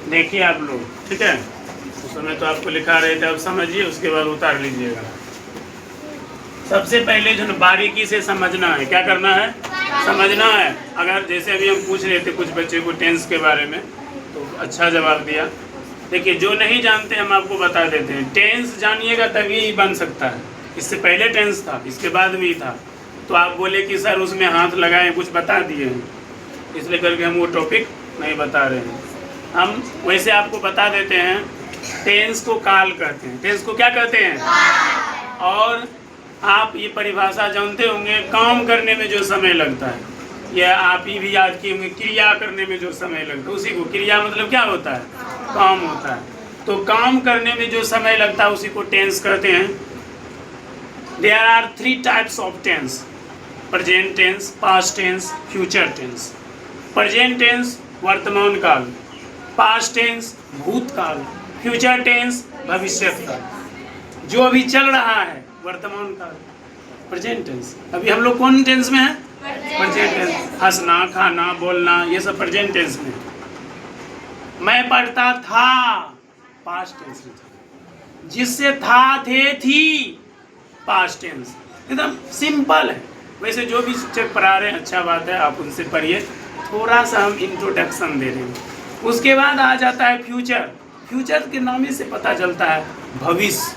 देखिए आप लोग, ठीक है, उस समय तो आपको लिखा रहे थे, अब समझिए, उसके बाद उतार लीजिएगा। सबसे पहले जो बारीकी से समझना है, क्या करना है, समझना है। अगर जैसे अभी हम पूछ रहे थे कुछ बच्चे को टेंस के बारे में, तो अच्छा जवाब दिया। देखिए, जो नहीं जानते हम आपको बता देते हैं। टेंस जानिएगा तभी ही बन सकता है। इससे पहले टेंस था, इसके बाद भी था, तो आप बोले कि सर उसमें हाथ लगाए, कुछ बता दिए हैं, इसलिए करके हम वो टॉपिक नहीं बता रहे हैं। हम वैसे आपको बता देते हैं, टेंस को काल कहते हैं। टेंस को क्या कहते हैं? और आप ये परिभाषा जानते होंगे, काम करने में जो समय लगता है, यह आप ही भी याद किए होंगे, क्रिया करने में जो समय लगता है उसी को, क्रिया मतलब क्या होता है, काम होता है। तो काम करने में जो समय लगता है उसी को टेंस कहते हैं। There are 3 types of tense: present tense, past tense, future tense. Present tense वर्तमान काल, पास्ट टेंस भूतकाल, फ्यूचर टेंस भविष्य काल। जो अभी चल रहा है वर्तमान काल, प्रेजेंट टेंस। अभी हम लोग कौन टेंस में है? Present tense. हंसना, खाना, बोलना, ये सब प्रेजेंट टेंस में। मैं पढ़ता था, पास्ट टेंस में। जिससे था, थे, थी, पास्ट टेंस। एकदम सिंपल है। वैसे जो भी शिक्षक पढ़ा रहे हैं अच्छा बात है, आप उनसे पढ़िए। थोड़ा सा हम इंट्रोडक्शन दे रहे हैं। उसके बाद आ जाता है फ्यूचर। फ्यूचर के नाम से पता चलता है भविष्य,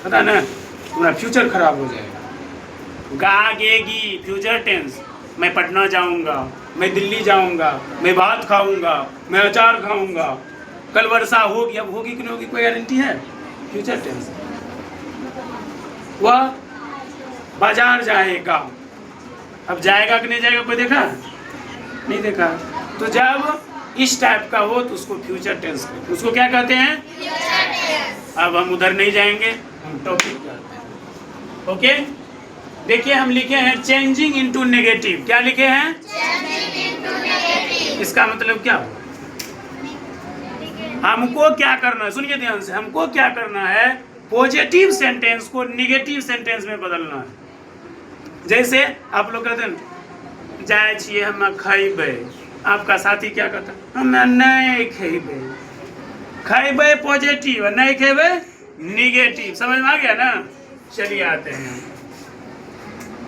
पता ना, तुम्हारा फ्यूचर खराब हो जाएगा। गागेगी, फ्यूचर टेंस। मैं पटना जाऊंगा, मैं दिल्ली जाऊंगा, मैं भात खाऊंगा, मैं अचार खाऊंगा, कल वर्षा होगी। अब होगी कि नहीं होगी कोई गारंटी है? Future tense. वह बाजार जाएगा, अब जाएगा कि नहीं जाएगा कोई देखा? नहीं देखा। तो जब इस टाइप का हो तो उसको फ्यूचर टेंस कहते हैं। उसको क्या कहते हैं? Future tense. अब हम उधर नहीं जाएंगे, हम टॉपिक कहते हैं। ओके, देखिए हम लिखे हैं चेंजिंग इनटू नेगेटिव। क्या लिखे हैं? Changing into negative. इसका मतलब क्या हुआ? हमको क्या करना है, सुनिए ध्यान से, हमको क्या करना है, पॉजिटिव सेंटेंस को नेगेटिव सेंटेंस में बदलना है। जैसे आप लोग कहते हैं जाए छिए हम खैबे, आपका साथी क्या कहता है? हम नहीं खेबे। खैबे पॉजिटिव, नहीं खेबे निगेटिव। समझ में आ गया ना? चलिए आते हैं।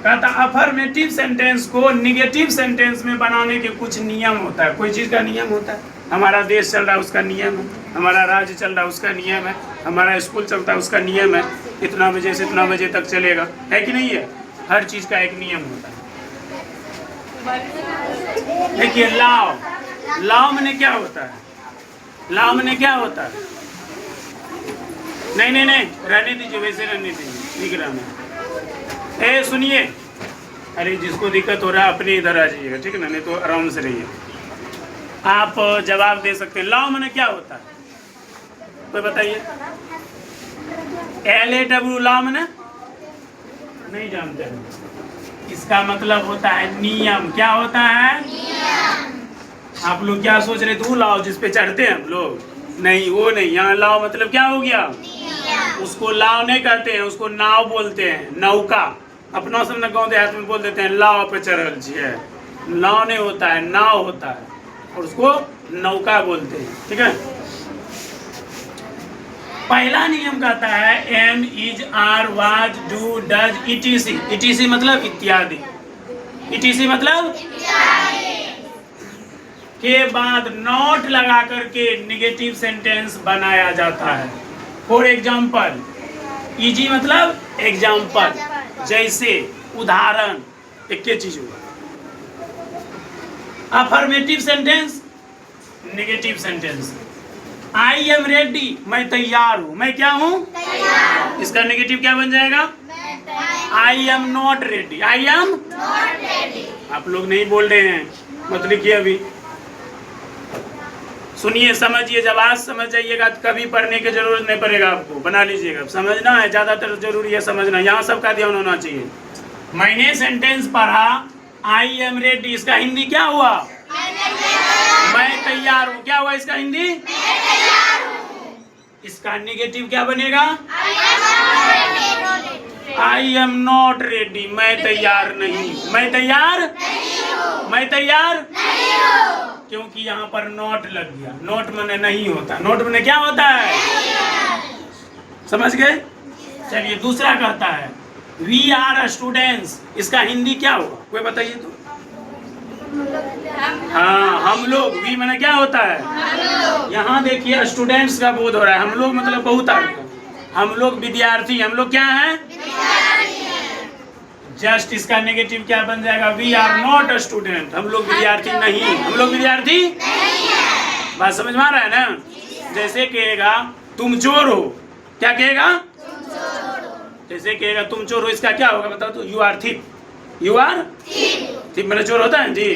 कहता अफर्मेटिव सेंटेंस को निगेटिव सेंटेंस में बनाने के कुछ नियम होता है। कोई चीज़ का नियम होता है। हमारा देश चल रहा है उसका नियम है, हमारा राज्य चल रहा है उसका नियम है, हमारा स्कूल चलता है उसका नियम है, इतना बजे से इतना बजे तक चलेगा, है कि नहीं है? हर चीज़ का एक नियम होता है। देखिए लॉ, लॉ में क्या होता है? लॉ में क्या होता है? नहीं नहीं नहीं, रहने दीजिए, वैसे रहने दीजिए, ठीक रहना। ए सुनिए, अरे जिसको दिक्कत हो रहा है अपने इधर आ जाइएगा, ठीक है ना, नहीं तो आराम से रहिए। आप जवाब दे सकते हैं। लॉ में क्या होता है कोई बताइए? LAW लॉ में नहीं जानते हैं? इसका मतलब होता है नियम। क्या होता है? नियम। आप लोग क्या सोच रहे थे? वो लॉ जिस पे चढ़ते हैं हम लोग? नहीं, वो नहीं। यहाँ लॉ मतलब क्या हो गया? नियम। उसको लॉ नहीं कहते हैं, उसको नाव बोलते हैं, नौका। अपना सब न गाँव देहात में बोल देते हैं लॉ पे चढ़ल छिए। लॉ नहीं होता है, नाव होता है, और उसको नौका बोलते हैं, ठीक है। पहला नियम कहता है am, is, are, was, do, does, ETC. ETC मतलब इत्यादि। इटीसी मतलब इत्यादि के बाद नॉट लगा करके निगेटिव सेंटेंस बनाया जाता है। फॉर एग्जाम्पल, इजी मतलब एग्जाम्पल, जैसे, उदाहरण, एक के चीज हुआ। Affirmative sentence, negative sentence. I am ready, मैं तैयार हूं। मैं क्या हूं? तैयार। इसका नेगेटिव क्या बन जाएगा? I am not ready. I am not ready. आप लोग नहीं बोल रहे हैं, मत लिखिए अभी। सुनिए, समझिए, जब आज समझ जाइएगा तो कभी पढ़ने की जरूरत नहीं पड़ेगा आपको, बना लीजिएगा। समझना है, ज्यादातर जरूरी है समझना, यहाँ सबका ध्यान होना चाहिए। मैंने सेंटेंस पढ़ा आई एम रेडी, इसका हिंदी क्या हुआ? मैं तैयार हूँ। क्या हुआ इसका हिंदी? मैं तैयार हूँ। इसका नेगेटिव क्या बनेगा? आई एम नॉट रेडी, मैं तैयार नहीं। मैं तैयार नहीं हूँ। मैं तैयार नहीं हूँ। क्योंकि यहाँ पर नॉट लग गया। नॉट मने नहीं होता, नॉट मने क्या होता है? समझ गए? चलिए दूसरा कहता है वी आर स्टूडेंट्स, इसका हिंदी क्या होगा कोई बताइए तो। हाँ हम लोग, वी मने क्या होता है? यहाँ देखिए स्टूडेंट्स का बोध हो रहा है, हम लोग मतलब बहुत आगे, हम लोग विद्यार्थी, हम लोग क्या हैं? जस्ट इसका नेगेटिव क्या बन जाएगा? We are not a student, हम लोग विद्यार्थी नहीं, हम लोग विद्यार्थी बात समझ में आ रहा है ना? जैसे कहेगा तुम चोर हो, क्या कहेगा? जैसे कहेगा तुम चोर हो, इसका क्या होगा बताओ तो? You are thief, you are thief मेरा चोर होता है जी,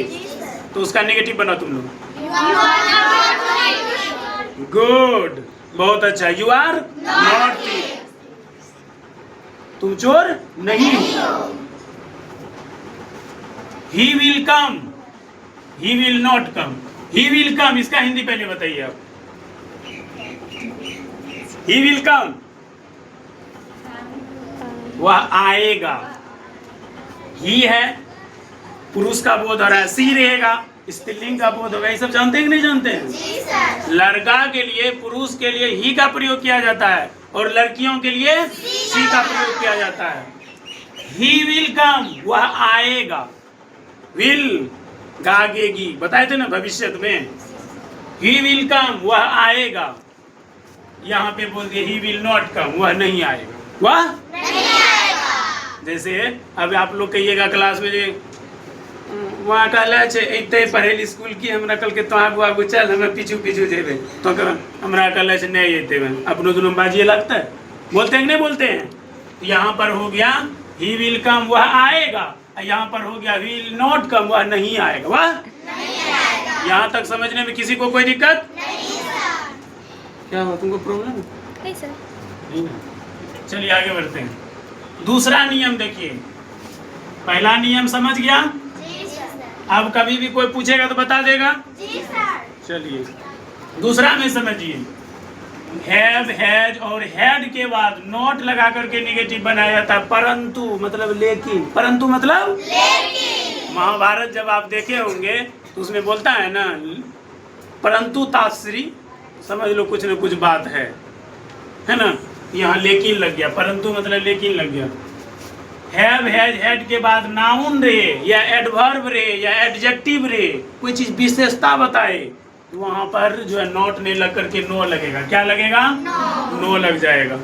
तो उसका नेगेटिव बनाओ तुम लोग। गुड, बहुत अच्छा, यू आर नॉट थीफ, तुम चोर नहीं हो। He will come, he will not come, he will come इसका हिंदी पहले बताइए आप। He will come, वह आएगा। ही है पुरुष का बोध हो रहा है, सी रहेगा स्त्रीलिंग का बोध होगा। ये सब जानते हैं कि नहीं जानते हैं? लड़का के लिए, पुरुष के लिए ही का प्रयोग किया जाता है और लड़कियों के लिए सी का प्रयोग किया जाता है। He will come, वह आएगा। विल गागेगी, बताए थे ना भविष्य में। ही विल कम, वह आएगा। यहाँ पे बोल दिए ही विल नॉट कम, वह नहीं आएगा, वह नहीं आएगा। जैसे अब आप लोग कहिएगा क्लास में वहाँ कहला इतने पढ़े स्कूल की हमरा कल के तो आगू चल हमें पीछू पीछू जेबे तो हमरा कहला नहीं अते अपनों दोनों बाजिए लगता है, बोलते हैं नहीं बोलते हैं। तो यहाँ पर हो गया ही विल कम, वह आएगा। यहाँ पर हो गया विल नॉट कम, वह नहीं आएगा, वह नहीं आएगा। यहाँ तक समझने में किसी को कोई दिक्कत नहीं? क्या हुआ, तुमको प्रॉब्लम? नहीं सर। नहीं। चलिए आगे बढ़ते हैं। दूसरा नियम देखिए, पहला नियम समझ गया? जी सर। अब कभी भी कोई पूछेगा तो बता देगा? जी सर। चलिए दूसरा में समझिए, हैव, हैज और हैड के बाद नॉट लगा करके नेगेटिव बनाया जाता है। परंतु मतलब लेकिन, परंतु मतलब लेकिन। महाभारत जब आप देखे होंगे तो उसमें बोलता है ना परंतु ताश्री, समझ लो कुछ न कुछ बात है ना? यहाँ लेकिन लग गया, परंतु मतलब लेकिन लग गया। हैव, हैज, हैड के बाद नाउन रहे या एडवर्ब रहे या एडजेक्टिव रहे, कोई चीज विशेषता बताए, वहां पर जो है नॉट नहीं लग करके नो लगेगा। क्या लगेगा? नो लग जाएगा।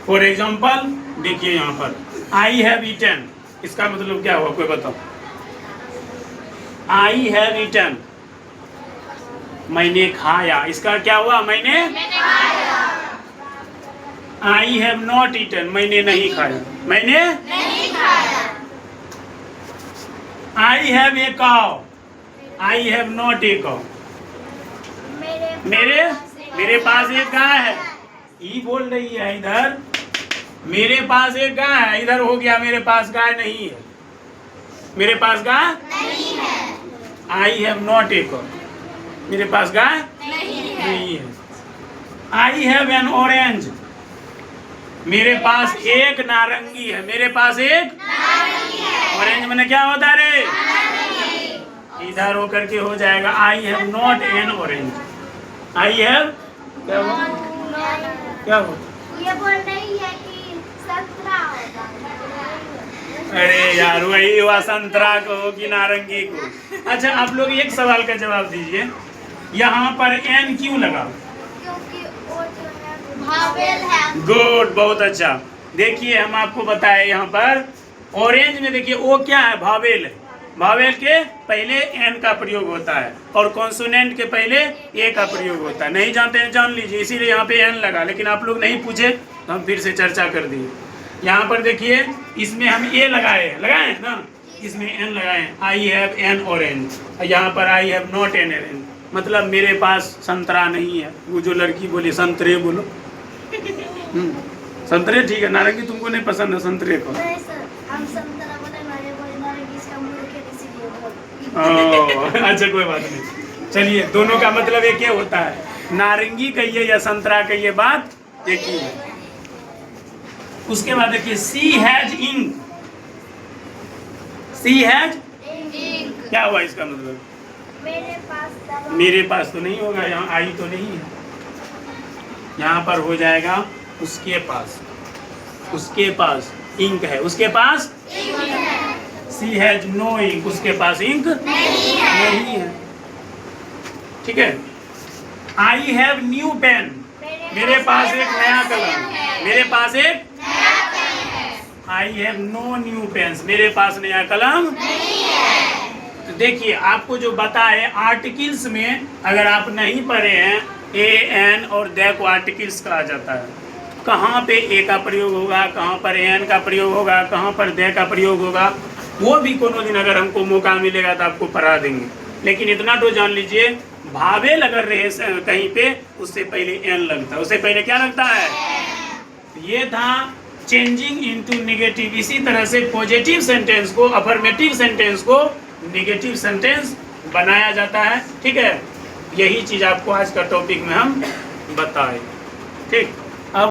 फॉर एग्जाम्पल देखिए यहाँ पर आई हैव ईटन, इसका मतलब क्या हुआ कोई बताओ? आई हैव ईटन, मैंने खाया, इसका क्या हुआ? मैंने खाया। आई हैव नॉट ईटन, मैंने नहीं खाया, मैंने नहीं खाया। I have a cow, I have not a cow, मेरे पास एक गाय है। ये बोल रही है इधर मेरे पास एक गाय है, इधर हो गया मेरे पास गाय नहीं है, मेरे पास गाय नहीं है। I have not a cow, मेरे पास गाय नहीं है। आई हैव एन ऑरेंज, मेरे पास एक नारंगी है, मेरे पास एक नारंगी है। ऑरेंज मैंने क्या होता है रे? इधर होकर के हो जाएगा I have not an orange. I have क्या हुआ? क्या हुआ? ये बोल रही है कि संतरा होगा। अरे यार वही हुआ, संतरा को कि नारंगी को। अच्छा आप लोग एक सवाल का जवाब दीजिए, यहाँ पर एन क्यों लगा? क्योंकि वो जो है भावेल है। गुड, बहुत अच्छा। देखिए हम आपको बताए यहाँ पर ऑरेंज में देखिए ओ क्या है? भावेल है। भावेल के पहले एन का प्रयोग होता है और कॉन्सोनेंट के पहले ए का प्रयोग होता है। नहीं जानते हैं जान लीजिए, इसीलिए यहाँ पे एन लगा, लेकिन आप लोग नहीं पूछे तो हम फिर से चर्चा कर दिए। यहाँ पर देखिए इसमें हम ए लगाए ना, इसमें एन लगाए, आई हैव एन ऑरेंज। यहाँ पर I have not an orange, मतलब मेरे पास संतरा नहीं है। वो जो लड़की बोली संतरे बोलो। संतरे ठीक है, नारंगी तुमको नहीं पसंद है संतरे को? अच्छा कोई बात नहीं, चलिए दोनों का मतलब एक ही होता है, नारंगी कहिए या संतरा कहिए, बात एक ही है। उसके बाद देखिए सी हैज इंक, सी हैज क्या हुआ इसका मतलब? मेरे पास तो नहीं होगा, यहाँ आई तो नहीं है, यहाँ पर हो जाएगा उसके पास। उसके पास इंक है, उसके पास शी हैज नो इंक, उसके पास इंक नहीं है। ठीक है। आई हैव न्यू पेन, मेरे पास एक नया कलम, मेरे पास एक I have no new pens, मेरे पास नया कलम नहीं है। तो देखिए आपको जो बताए आर्टिकल्स में अगर आप नहीं पढ़े हैं, ए एन और द को आर्टिकल्स कहा जाता है। कहाँ पे ए का प्रयोग होगा, कहाँ पर एन का प्रयोग होगा, कहाँ पर द का प्रयोग होगा, वो भी कोनो दिन अगर हमको मौका मिलेगा तो आपको पढ़ा देंगे। लेकिन इतना तो जान लीजिए, भावेल अगर रहे कहीं पे, उससे पहले एन लगता है, उससे पहले क्या लगता है। ये था चेंजिंग इनटू नेगेटिव। इसी तरह से पॉजिटिव सेंटेंस को, अफर्मेटिव सेंटेंस को नेगेटिव सेंटेंस बनाया जाता है। ठीक है, यही चीज़ आपको आज का टॉपिक में हम बताए। ठीक।